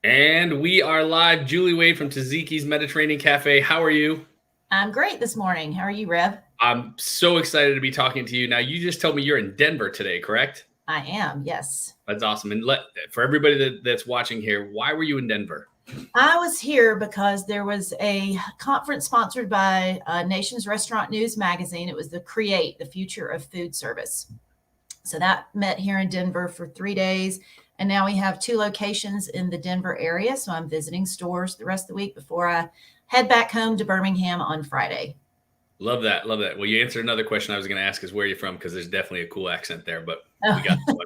And we are live. Julie Wade from Ziggys Mediterranean Cafe. How are you? I'm great this morning. How are you, Rev? I'm so excited to be talking to you. Now, you just told me you're in Denver today, correct? I am, yes. That's awesome. And for everybody that's watching here, why were you in Denver? I was here because there was a conference sponsored by Nation's Restaurant News magazine. It was the Create, the Future of Food Service. So that met here in Denver for 3 days. And now we have 2 locations in the Denver area. So I'm visiting stores the rest of the week before I head back home to Birmingham on Friday. Love that. Love that. Well, you answered another question I was going to ask is where you're from, because there's definitely a cool accent there, but we got this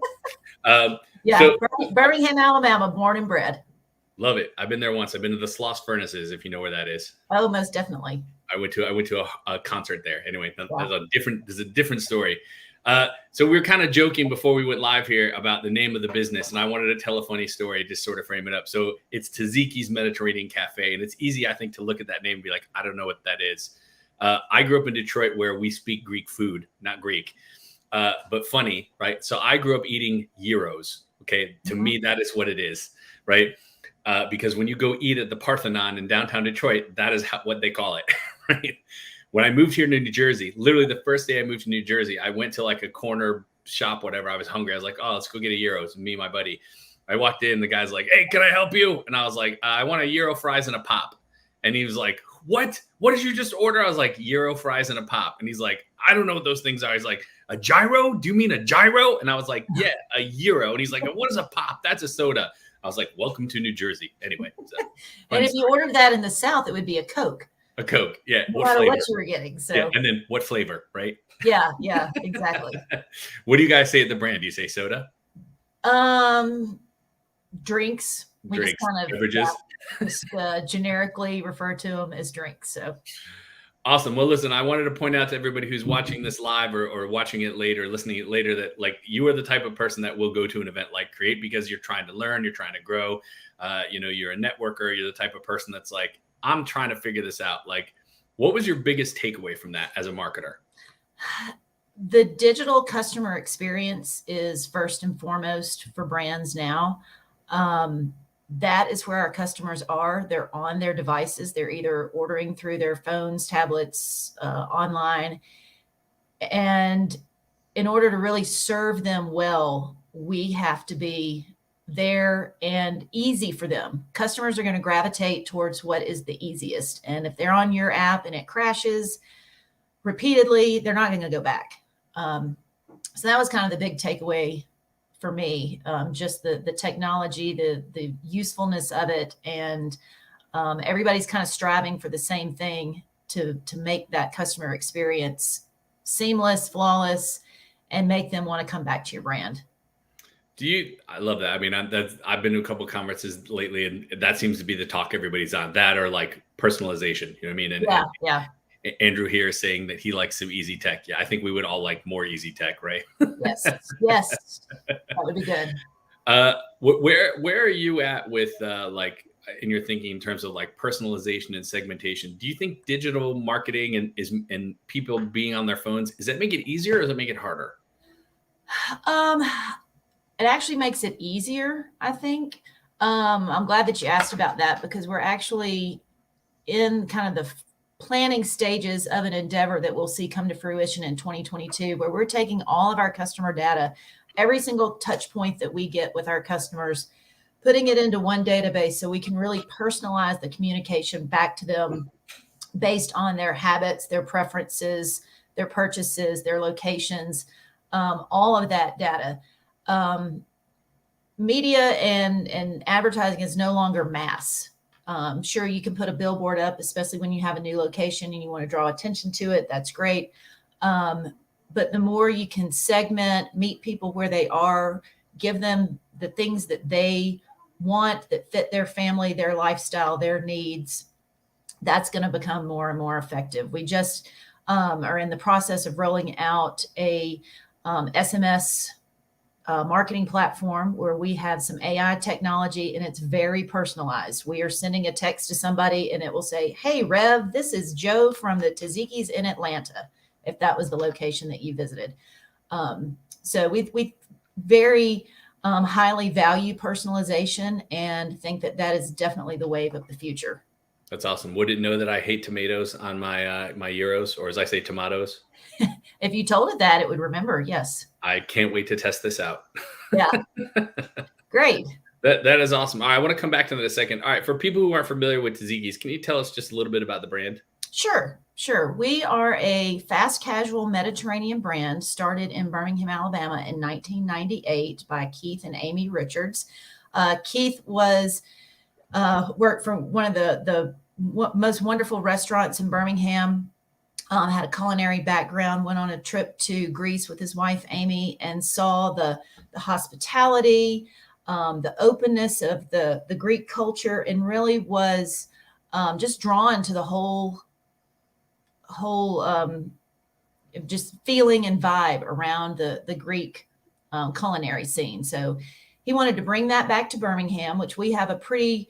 one. Yeah, So Birmingham, Alabama, born and bred. love it. I've been there once. I've been to the Sloss Furnaces, if you know where that is. Oh, most definitely. I went to a concert there. Anyway, Wow. there's a different story. So we were kind of joking before we went live here about the name of the business, and I wanted to tell a funny story, just sort of frame it up. So it's Ziggys Mediterranean Cafe, and it's easy, I think, to look at that name and be like, I don't know what that is. I grew up in Detroit, where we speak Greek food, not Greek, but funny, right? So I grew up eating gyros. Okay, to me, that is what it is, right? Because when you go eat at the Parthenon in downtown Detroit, that is what they call it, right? When I moved here to New Jersey, literally the first day I moved to New Jersey, I went to like a corner shop, whatever. I was hungry. I was like, oh, let's go get a gyros. Me and my buddy. I walked in. The guy's like, hey, can I help you? And I was like, I want a gyro fries and a pop. And he was like, what? What did you just order? I was like, gyro fries and a pop. And he's like, I don't know what those things are. He's like, a gyro? Do you mean a gyro? And I was like, yeah, a gyro. And he's like, what is a pop? That's a soda. I was like, welcome to New Jersey. Anyway. So, and if you ordered that in the South, it would be a Coke. A Coke, yeah. No matter what you were getting. So yeah, and then what flavor, right? Yeah, exactly. What do you guys say at the brand? Do you say soda? Drinks. We Drinks, just kind of beverages. Generically refer to them as drinks. So awesome. Well, listen, I wanted to point out to everybody who's watching this live or watching it later, listening it later, that like you are the type of person that will go to an event like Create because you're trying to learn, you're trying to grow. You're a networker. You're the type of person that's like, I'm trying to figure this out. Like, what was your biggest takeaway from that as a marketer? The digital customer experience is first and foremost for brands now. That is where our customers are. They're on their devices. They're either ordering through their phones, tablets, online. And in order to really serve them well, we have to be there and easy for them. Customers are going to gravitate towards what is the easiest. And if they're on your app and it crashes repeatedly, they're not going to go back. So that was kind of the big takeaway for me, just the technology, the usefulness of it. And everybody's kind of striving for the same thing to make that customer experience seamless, flawless, and make them want to come back to your brand. I love that. I mean, I've been to a couple of conferences lately, and that seems to be the talk everybody's on, that or like personalization. You know what I mean? And, yeah. Andrew here is saying that he likes some easy tech. Yeah, I think we would all like more easy tech, right? Yes, that would be good. Where are you at with like in your thinking in terms of like personalization and segmentation? Do you think digital marketing and people being on their phones, does that make it easier or does it make it harder? It actually makes it easier, I think. I'm glad that you asked about that because we're actually in kind of the planning stages of an endeavor that we'll see come to fruition in 2022, where we're taking all of our customer data, every single touch point that we get with our customers, putting it into one database so we can really personalize the communication back to them based on their habits, their preferences, their purchases, their locations, all of that data. Media and advertising is no longer mass. Sure, you can put a billboard up, especially when you have a new location and you want to draw attention to it. That's great. But the more you can segment, meet people where they are, give them the things that they want that fit their family, their lifestyle, their needs, that's going to become more and more effective. We just are in the process of rolling out a SMS marketing platform where we have some AI technology and it's very personalized. We are sending a text to somebody and it will say, hey, Rev, this is Joe from the Ziggys in Atlanta, if that was the location that you visited. So we very highly value personalization and think that that is definitely the wave of the future. That's awesome. Would it know that I hate tomatoes on my my gyros, or as I say, tomatoes? If you told it that, it would remember. Yes. I can't wait to test this out. Yeah. Great. That is awesome. All right, I want to come back to that in a second. All right, for people who aren't familiar with Ziggys, can you tell us just a little bit about the brand? Sure. Sure. We are a fast casual Mediterranean brand started in Birmingham, Alabama in 1998 by Keith and Amy Richards. Keith was worked for one of the most wonderful restaurants in Birmingham. Had a culinary background, went on a trip to Greece with his wife, Amy, and saw the hospitality, the openness of the Greek culture, and really was just drawn to the whole just feeling and vibe around the Greek culinary scene. So he wanted to bring that back to Birmingham, which we have a pretty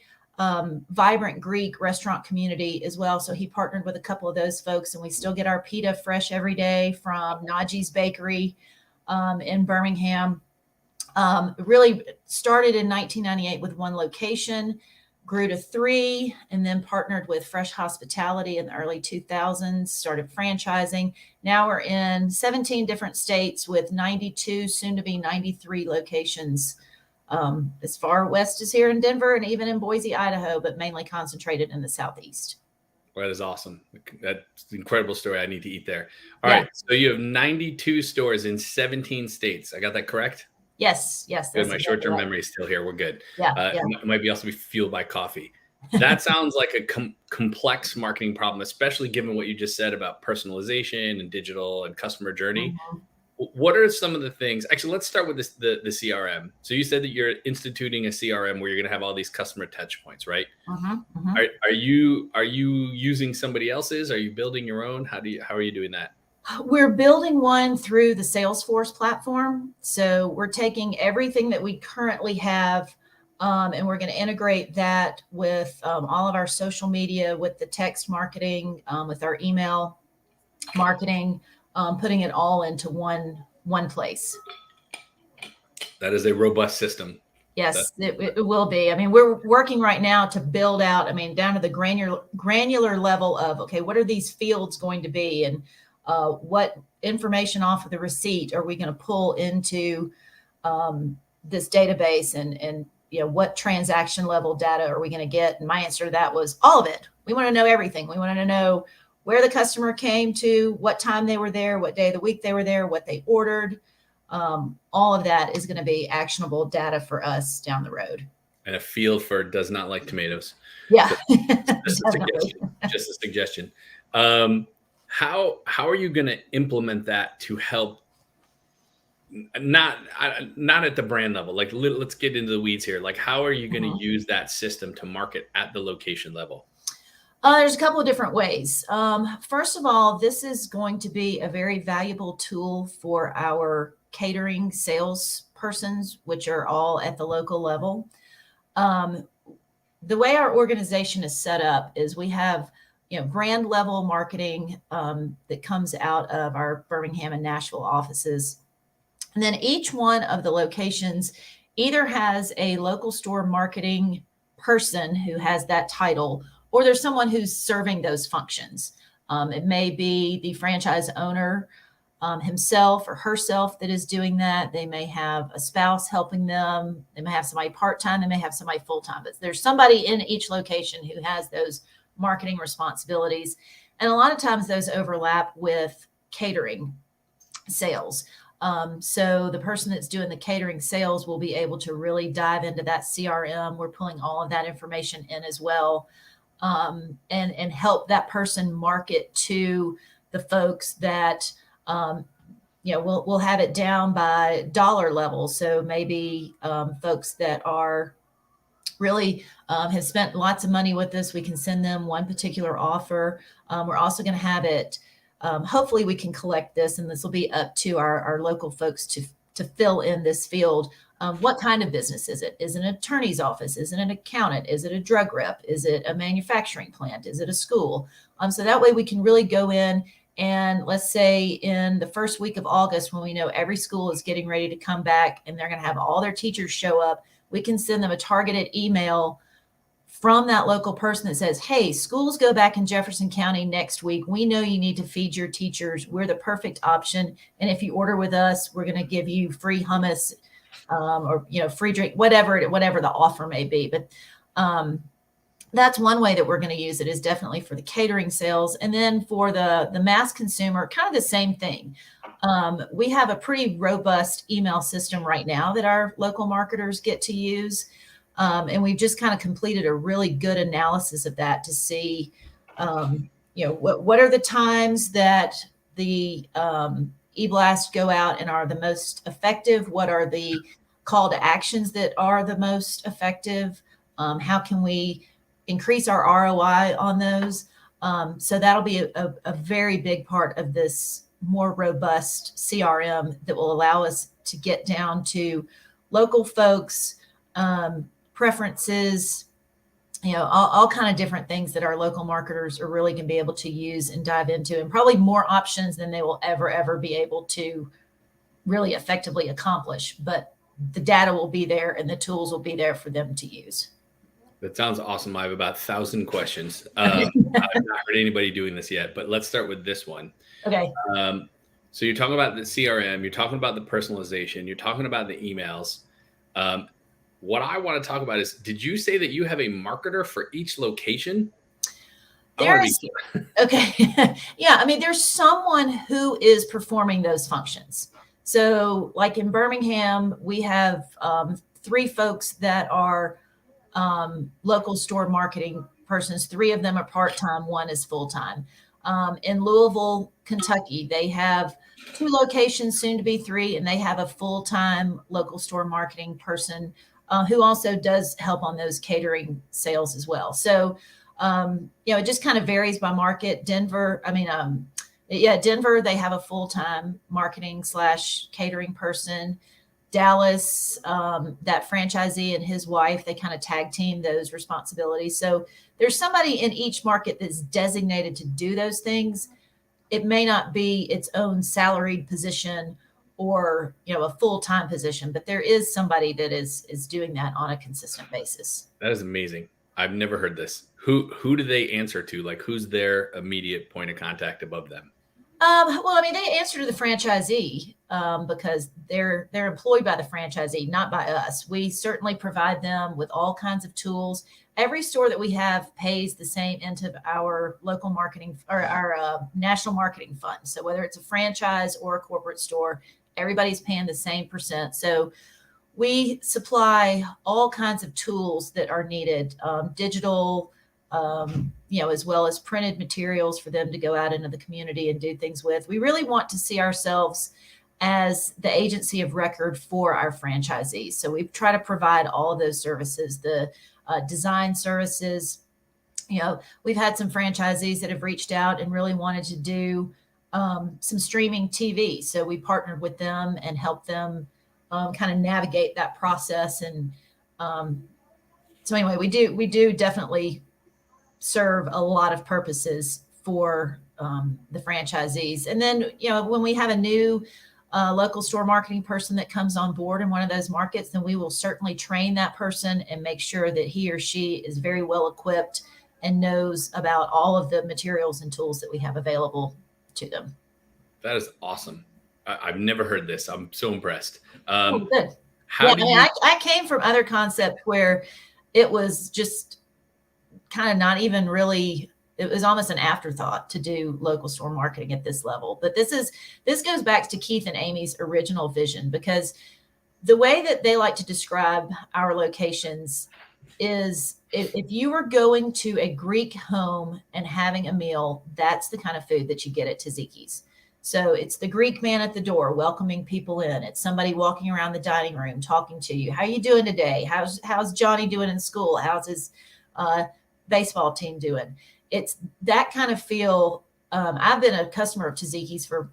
vibrant Greek restaurant community as well. So he partnered with a couple of those folks, and we still get our pita fresh every day from Najee's Bakery in Birmingham. Really started in 1998 with one location, grew to 3, and then partnered with Fresh Hospitality in the early 2000s, started franchising. Now we're in 17 different states with 92, soon to be 93 locations. As far west as here in Denver and even in Boise, Idaho, but mainly concentrated in the Southeast. That is awesome. That's an incredible story. I need to eat there. All right. So you have 92 stores in 17 states. I got that correct? Yes. Yes. Good. My short-term memory is still here. We're good. Yeah. It might be also be fueled by coffee. That sounds like a complex marketing problem, especially given what you just said about personalization and digital and customer journey. Mm-hmm. What are some of the things? Actually, let's start with the CRM. So you said that you're instituting a CRM where you're going to have all these customer touch points, right? Mm-hmm. Mm-hmm. Are you using somebody else's? Are you building your own? How are you doing that? We're building one through the Salesforce platform. So we're taking everything that we currently have, and we're going to integrate that with all of our social media, with the text marketing, with our email marketing. Putting it all into one place. That is a robust system. Yes, it will be. I mean, we're working right now to build out, down to the granular level of, okay, what are these fields going to be, and what information off of the receipt are we going to pull into this database, and what transaction level data are we going to get? And my answer to that was all of it. We want to know everything. We want to know where the customer came to, what time they were there, what day of the week they were there, what they ordered. All of that is going to be actionable data for us down the road. And a field for does not like tomatoes. Yeah. Just a suggestion. How are you going to implement that to help? Not at the brand level. Like, let's get into the weeds here. Like, how are you going to use that system to market at the location level? There's a couple of different ways. First of all, this is going to be a very valuable tool for our catering sales persons, which are all at the local level. The way our organization is set up is we have, brand level marketing that comes out of our Birmingham and Nashville offices. And then each one of the locations either has a local store marketing person who has that title, or there's someone who's serving those functions. It may be the franchise owner himself or herself that is doing that. They may have a spouse helping them. They may have somebody part-time. They may have somebody full-time. But there's somebody in each location who has those marketing responsibilities. And a lot of times those overlap with catering sales. So the person that's doing the catering sales will be able to really dive into that CRM. We're pulling all of that information in as well. And help that person market to the folks that, we'll have it down by dollar level. So maybe folks that are really have spent lots of money with us, we can send them one particular offer. We're also going to have it, hopefully we can collect this, and this will be up to our local folks to fill in this field. What kind of business is it? Is it an attorney's office? Is it an accountant? Is it a drug rep? Is it a manufacturing plant? Is it a school? So that way we can really go in And let's say in the first week of August, when we know every school is getting ready to come back and they're going to have all their teachers show up, we can send them a targeted email from that local person that says, hey, schools go back in Jefferson County next week. We know you need to feed your teachers. We're the perfect option. And if you order with us, we're going to give you free hummus, or, free drink, whatever the offer may be. But that's one way that we're going to use it, is definitely for the catering sales. And then for the mass consumer, kind of the same thing. We have a pretty robust email system right now that our local marketers get to use. And we've just kind of completed a really good analysis of that to see, what are the times that the e-blasts go out and are the most effective? What are the call to actions that are the most effective? How can we increase our ROI on those? So that'll be a very big part of this more robust CRM that will allow us to get down to local folks, preferences, all kind of different things that our local marketers are really going to be able to use and dive into, and probably more options than they will ever be able to really effectively accomplish. But the data will be there and the tools will be there for them to use. That sounds awesome. I have about 1,000 questions. I've not heard anybody doing this yet, but let's start with this one. Okay. So you're talking about the CRM, you're talking about the personalization, you're talking about the emails. What I want to talk about is, did you say that you have a marketer for each location? Okay. Yeah. I mean, there's someone who is performing those functions. So like in Birmingham, we have 3 folks that are local store marketing persons. 3 of them are part-time, 1 is full-time. In Louisville, Kentucky, they have 2 locations, soon to be 3, and they have a full-time local store marketing person who also does help on those catering sales as well. So, it just kind of varies by market. Denver, they have a full-time marketing / catering person. Dallas, that franchisee and his wife, they kind of tag team those responsibilities. So there's somebody in each market that's designated to do those things. It may not be its own salaried position or, a full-time position, but there is somebody that is doing that on a consistent basis. That is amazing. I've never heard this. Who do they answer to? Like, who's their immediate point of contact above them? They answer to the franchisee because they're employed by the franchisee, not by us. We certainly provide them with all kinds of tools. Every store that we have pays the same into our local marketing or our national marketing fund. So whether it's a franchise or a corporate store, everybody's paying the same percent. So we supply all kinds of tools that are needed, digital, as well as printed materials for them to go out into the community and do things with. We really want to see ourselves as the agency of record for our franchisees. So we try to provide all of those services, the design services. We've had some franchisees that have reached out and really wanted to do some streaming TV. So we partnered with them and helped them kind of navigate that process. And so anyway, we do definitely serve a lot of purposes for the franchisees. And then, when we have a new local store marketing person that comes on board in one of those markets, then we will certainly train that person and make sure that he or she is very well equipped and knows about all of the materials and tools that we have available to them. That is awesome. I've never heard this. I'm so impressed. Good. I came from other concepts where it was just kind of not even really, it was almost an afterthought to do local store marketing at this level. But this goes back to Keith and Amy's original vision, because the way that they like to describe our locations is if you were going to a Greek home and having a meal, that's the kind of food that you get at Ziggys. So it's the Greek man at the door welcoming people in. It's somebody walking around the dining room talking to you. How are you doing today? How's Johnny doing in school? How's his baseball team doing? It's that kind of feel. I've been a customer of Ziggys for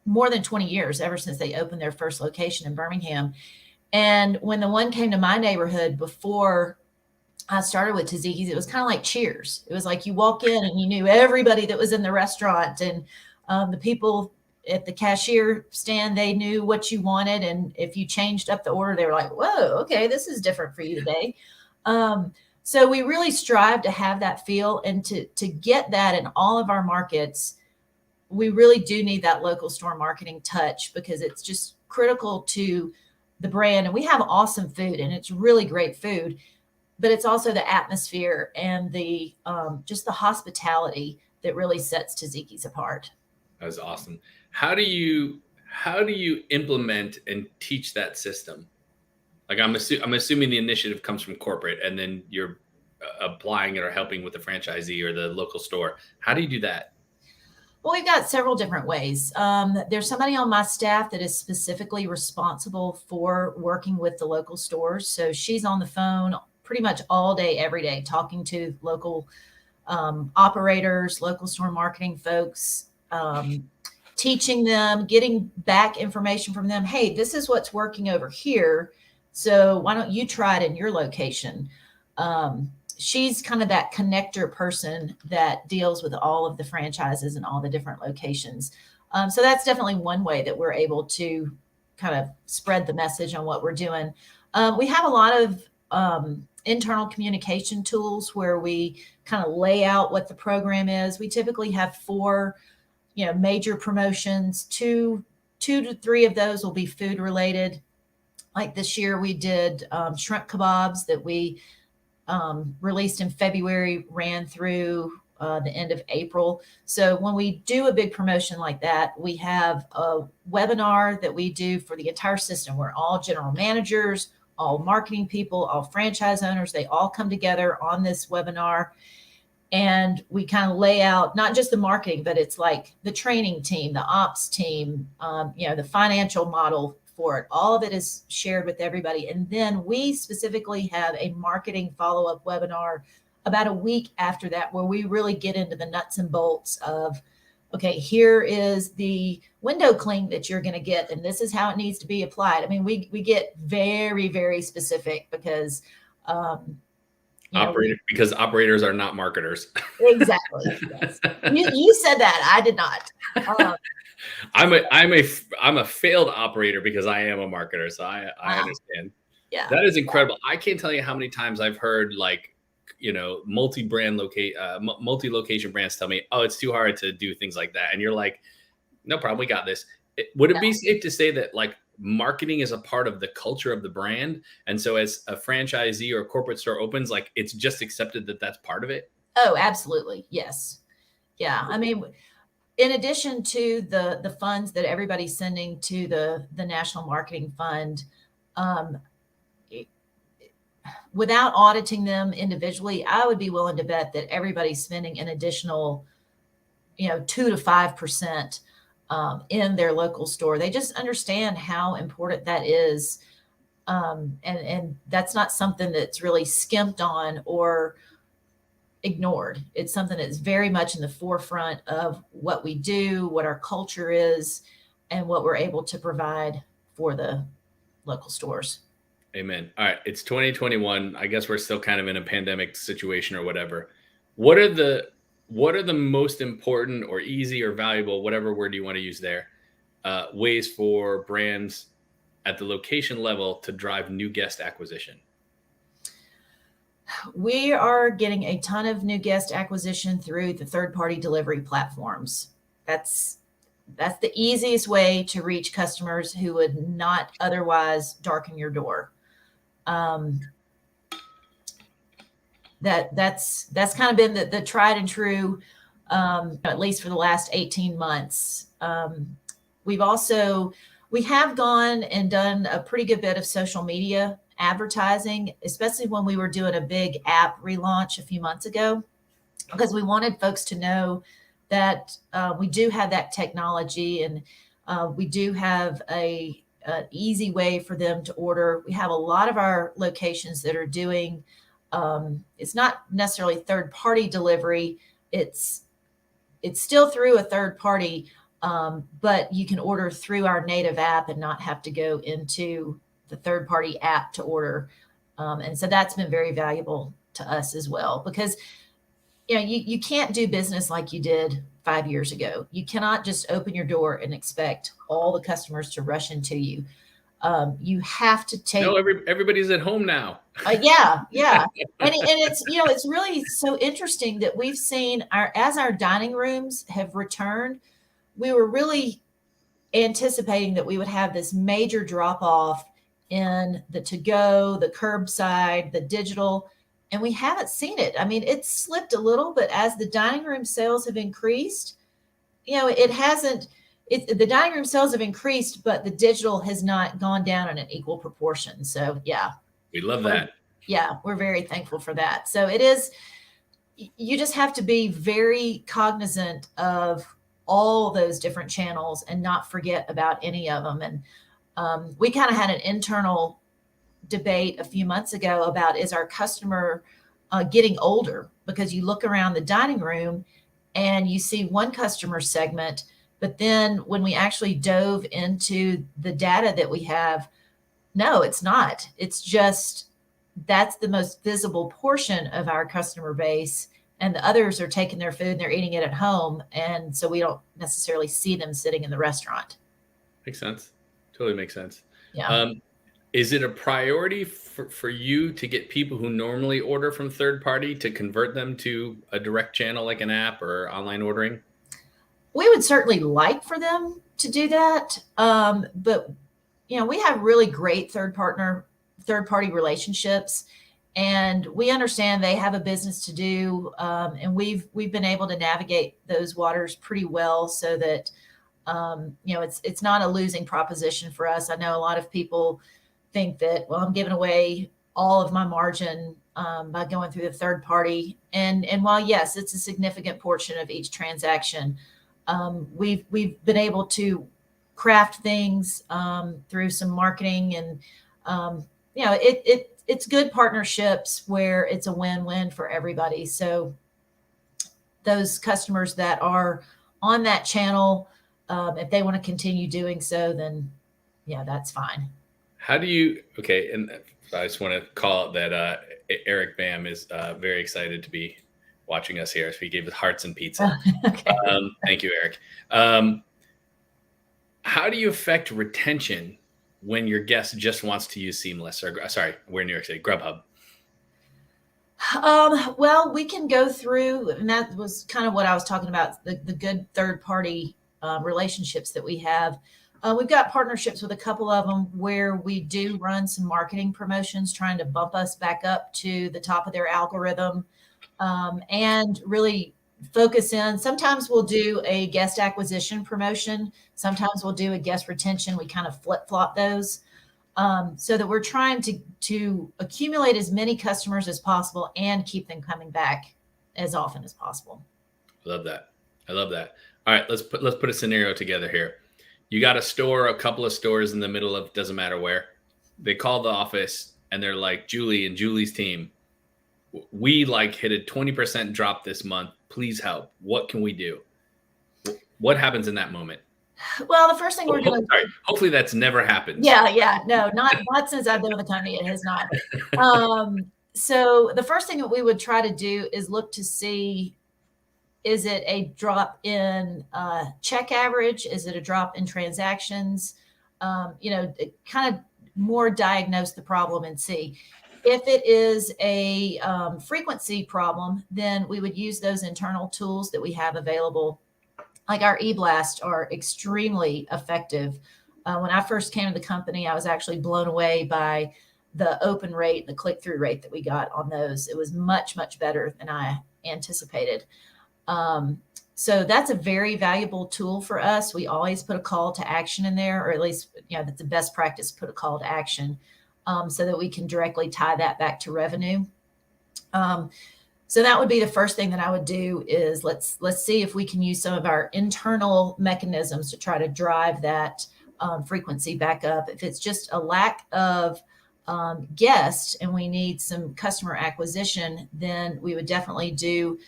more than 20 years, ever since they opened their first location in Birmingham. And when the one came to my neighborhood before I started with Ziggys, it was kind of like Cheers. It was like you walk in and you knew everybody that was in the restaurant, and The people at the cashier stand, they knew what you wanted. And if you changed up the order, they were like, whoa, okay, this is different for you today. So we really strive to have that feel, and to get that in all of our markets, we really do need that local store marketing touch, because it's just critical to the brand. And we have awesome food, and it's really great food, but it's also the atmosphere and the just the hospitality that really sets Tzatziki's apart. That was awesome. How do you implement and teach that system? Like I'm assuming the initiative comes from corporate, and then you're applying it or helping with the franchisee or the local store. How do you do that? Well, we've got several different ways. There's somebody on my staff that is specifically responsible for working with the local stores. So she's on the phone pretty much all day, every day, talking to local operators, local store marketing folks, teaching them, getting back information from them. Hey, this is what's working over here. So why don't you try it in your location? She's kind of that connector person that deals with all of the franchises and all the different locations. So that's definitely one way that we're able to kind of spread the message on what we're doing. We have a lot of internal communication tools where we kind of lay out what the program is. We typically have 4, major promotions. Two to 3 of those will be food related. Like this year, we did shrimp kebabs that we released in February, ran through the end of April. So when we do a big promotion like that, we have a webinar that we do for the entire system, where all general managers, all marketing people, all franchise owners, they all come together on this webinar. And we kind of lay out not just the marketing, but it's like the training team, the ops team, the financial model for it. All of it is shared with everybody. And then we specifically have a marketing follow-up webinar about a week after that, where we really get into the nuts and bolts of, okay, here is the window cling that you're going to get, and this is how it needs to be applied. I mean, we get very, very specific, because because operators are not marketers. Exactly. Yes. You said that. I did not. I'm a failed operator because I am a marketer, so I understand. Yeah, that is incredible. I can't tell you how many times I've heard multi-location brands tell me, "Oh, it's too hard to do things like that," and you're like, "No problem, we got this." Would it be safe to say that marketing is a part of the culture of the brand, and so as a franchisee or a corporate store opens, it's just accepted that that's part of it? Oh, absolutely, yes, yeah. I mean, in addition to the funds that everybody's sending to the National Marketing Fund, without auditing them individually, I would be willing to bet that everybody's spending an additional, 2 to 5% in their local store. They just understand how important that is. And that's not something that's really skimped on or ignored. It's something that's very much in the forefront of what we do, what our culture is, and what we're able to provide for the local stores. Amen. All right. It's 2021. I guess we're still kind of in a pandemic situation or whatever. What are the most important or easy or valuable, whatever word you want to use there, ways for brands at the location level to drive new guest acquisition? We are getting a ton of new guest acquisition through the third-party delivery platforms. That's the easiest way to reach customers who would not otherwise darken your door. That's kind of been the tried and true, at least for the last 18 months. We have gone and done a pretty good bit of social media advertising, especially when we were doing a big app relaunch a few months ago, because we wanted folks to know that we do have that technology, and we do have an easy way for them to order. We have a lot of our locations that are doing, it's not necessarily third party delivery. It's still through a third party, but you can order through our native app and not have to go into the third party app to order. And so that's been very valuable to us as well, because you can't do business like you did 5 years ago. You cannot just open your door and expect all the customers to rush into you. You have to take. No, everybody's at home now. Yeah. And it's, it's really so interesting that we've seen as our dining rooms have returned, we were really anticipating that we would have this major drop off in the to-go, the curbside, the digital, and we haven't seen it. I mean, it's slipped a little, but as the dining room sales have increased, it hasn't. The dining room sales have increased, but the digital has not gone down in an equal proportion. So yeah, we love that. Yeah, we're very thankful for that. So it is. You just have to be very cognizant of all those different channels and not forget about any of them. And we kind of had an internal debate a few months ago about, is our customer getting older? Because you look around the dining room and you see one customer segment, but then when we actually dove into the data that we have, no, it's not. It's just that's the most visible portion of our customer base. And the others are taking their food and they're eating it at home. And so we don't necessarily see them sitting in the restaurant. Makes sense. Totally makes sense. Yeah. Is it a priority for you to get people who normally order from third party to convert them to a direct channel like an app or online ordering? We would certainly like for them to do that. But, we have really great third party relationships. And we understand they have a business to do, and we've been able to navigate those waters pretty well, so that it's not a losing proposition for us. I know a lot of people think that, well, I'm giving away all of my margin by going through the third party, and while yes, it's a significant portion of each transaction, we've been able to craft things through some marketing, and it's good partnerships where it's a win-win for everybody. So those customers that are on that channel, if they want to continue doing so, then yeah, that's fine. Okay. And I just want to call out that Eric Bam is very excited to be watching us here. So he gave us hearts and pizza. Okay. Thank you, Eric. How do you affect retention when your guest just wants to use Seamless, or sorry, we're in New York City, Grubhub? Well, we can go through, and that was kind of what I was talking about, the good third party relationships that we have. We've got partnerships with a couple of them where we do run some marketing promotions, trying to bump us back up to the top of their algorithm, and really focus in. Sometimes we'll do a guest acquisition promotion. Sometimes we'll do a guest retention. We kind of flip flop those, so that we're trying to accumulate as many customers as possible and keep them coming back as often as possible. I love that. All right, let's put a scenario together here. You got a couple of stores in the middle of, doesn't matter where. They call the office and they're like, Julie and Julie's team, we hit a 20% drop this month. Please help. What can we do? What happens in that moment? Well, the first thing we're doing. Hopefully that's never happened. Yeah. No, not since I've been with the company. It has not. So the first thing that we would try to do is look to see, is it a drop in check average? Is it a drop in transactions? Kind of more diagnose the problem and see. If it is a frequency problem, then we would use those internal tools that we have available. Like our eBlast are extremely effective. When I first came to the company, I was actually blown away by the open rate, the click-through rate that we got on those. It was much, much better than I anticipated. So that's a very valuable tool for us. We always put a call to action in there, or at least, that's the best practice, put a call to action, so that we can directly tie that back to revenue. So that would be the first thing that I would do is let's see if we can use some of our internal mechanisms to try to drive that frequency back up. If it's just a lack of guests and we need some customer acquisition, then we would definitely do.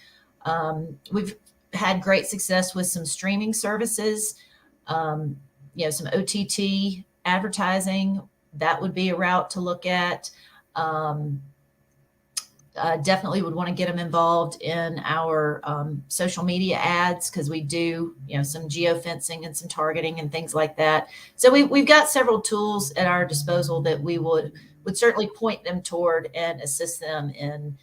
We've had great success with some streaming services, some OTT advertising. That would be a route to look at. definitely would want to get them involved in our social media ads, because we do, some geofencing and some targeting and things like that. So we've got several tools at our disposal that we would certainly point them toward and assist them in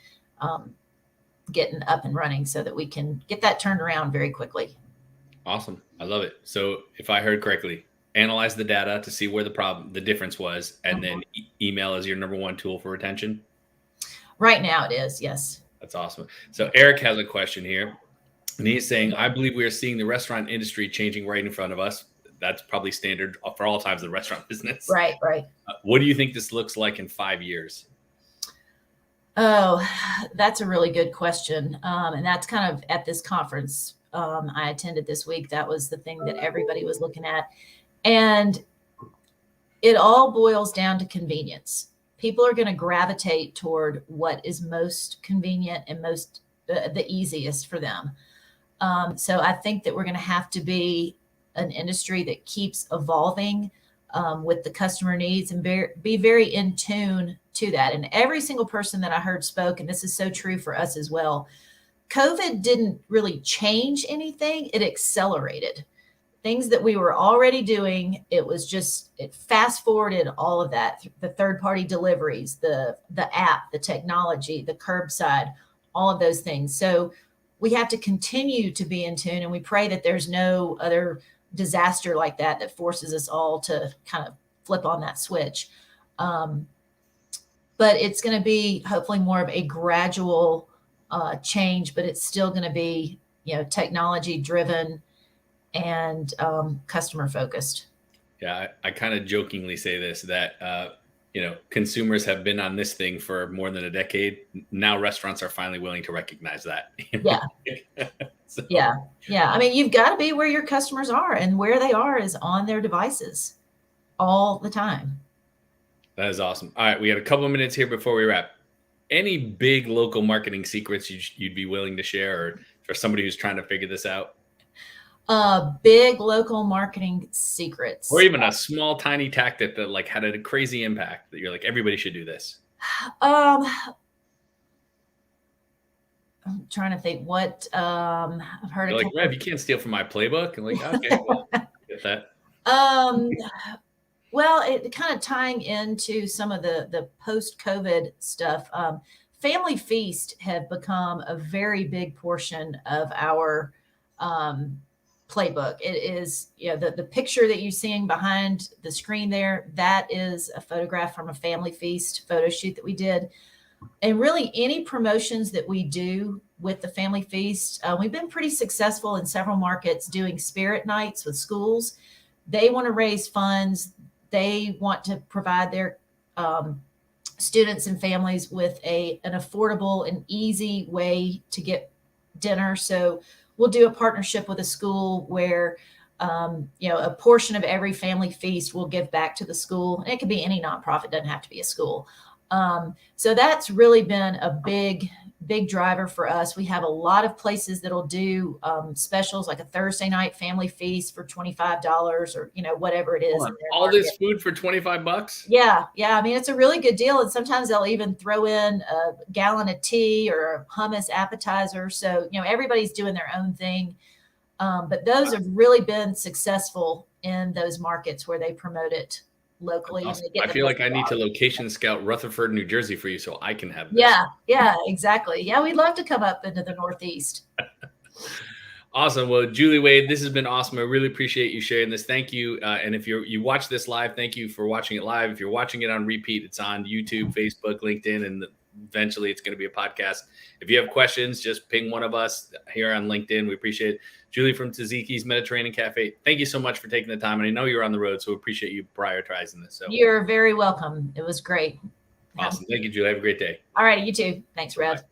getting up and running, so that we can get that turned around very quickly. Awesome. I love it. So if I heard correctly, analyze the data to see where the difference was, and then email is your number one tool for retention. Right now it is, yes. That's awesome. So Eric has a question here, and he's saying, I believe we are seeing the restaurant industry changing right in front of us. That's probably standard for all times of the restaurant business. Right. What do you think this looks like in 5 years? Oh, that's a really good question. And that's kind of at this conference I attended this week. That was the thing that everybody was looking at. And it all boils down to convenience. People are going to gravitate toward what is most convenient and most the easiest for them. So I think that we're going to have to be an industry that keeps evolving with the customer needs, and be very in tune to that. And every single person that I heard spoke, and this is so true for us as well, COVID didn't really change anything. It accelerated things that we were already doing. It fast forwarded all of that, the third party deliveries, the app, the technology, the curbside, all of those things. So we have to continue to be in tune, and we pray that there's no other disaster like that forces us all to kind of flip on that switch. But it's going to be hopefully more of a gradual change, but it's still going to be, technology driven and customer focused. Yeah, I kind of jokingly say this, that consumers have been on this thing for more than a decade. Now restaurants are finally willing to recognize that. Yeah. So. Yeah. I mean, you've got to be where your customers are, and where they are is on their devices all the time. That is awesome. All right, we have a couple of minutes here before we wrap. Any big local marketing secrets you'd be willing to share, or for somebody who's trying to figure this out? Big local marketing secrets, or even a small, tiny tactic that like had a crazy impact that you're like, everybody should do this. I'm trying to think what I've heard. You're like, Rev, you can't steal from my playbook. And like, okay, well, get that. Well, it kind of tying into some of the post-COVID stuff. Family Feast have become a very big portion of our playbook. It is, the picture that you're seeing behind the screen there, that is a photograph from a Family Feast photo shoot that we did. And really any promotions that we do with the Family Feast, we've been pretty successful in several markets doing spirit nights with schools. They want to raise funds. They want to provide their students and families with an affordable and easy way to get dinner. So we'll do a partnership with a school where, a portion of every Family Feast will give back to the school. And it could be any nonprofit, doesn't have to be a school. So that's really been a big driver for us. We have a lot of places that'll do specials, like a Thursday night Family Feast for $25, or whatever it is. All this food for $25? Yeah. I mean, it's a really good deal, and sometimes they'll even throw in a gallon of tea or a hummus appetizer. So everybody's doing their own thing, but those have really been successful in those markets where they promote it locally. Awesome. I feel like I need to location scout Rutherford, New Jersey for you so I can have this. Yeah, exactly. Yeah, we'd love to come up into the Northeast. Awesome. Well, Julie Wade, this has been awesome. I really appreciate you sharing this. Thank you. And if you watch this live, thank you for watching it live. If you're watching it on repeat, it's on YouTube, Facebook, LinkedIn, and eventually it's going to be a podcast. If you have questions, just ping one of us here on LinkedIn. We appreciate it. Julie from Ziggys Mediterranean Cafe, thank you so much for taking the time. And I know you're on the road, so we appreciate you prioritizing this. So you're very welcome. It was great. Awesome. Thank you, Julie. Have a great day. All right. You too. Thanks, Rev. Bye.